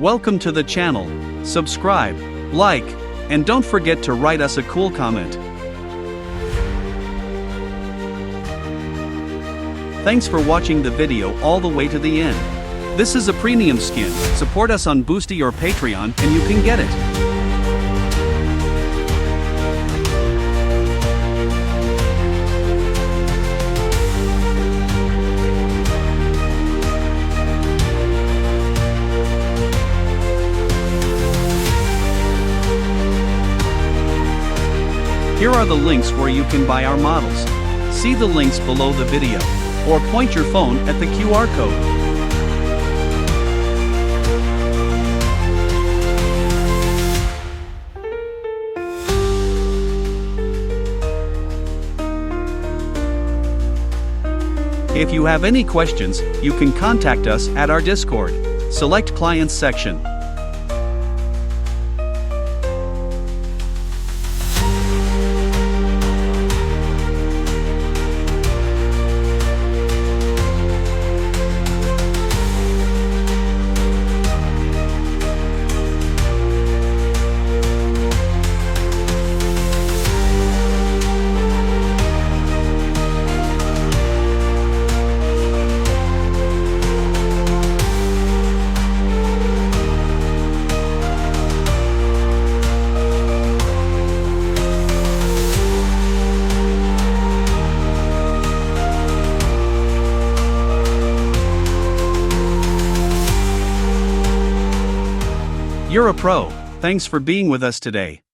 Welcome to the channel. Subscribe, like, and don't forget to write us a cool comment. Thanks for watching the video all the way to the end. This is a premium skin. Support us on Boosty or Patreon and you can get it. Here are the links where you can buy our models. See the links below the video, or point your phone at the QR code. If you have any questions, you can contact us at our Discord. Select Clients section. You're a pro. Thanks for being with us today.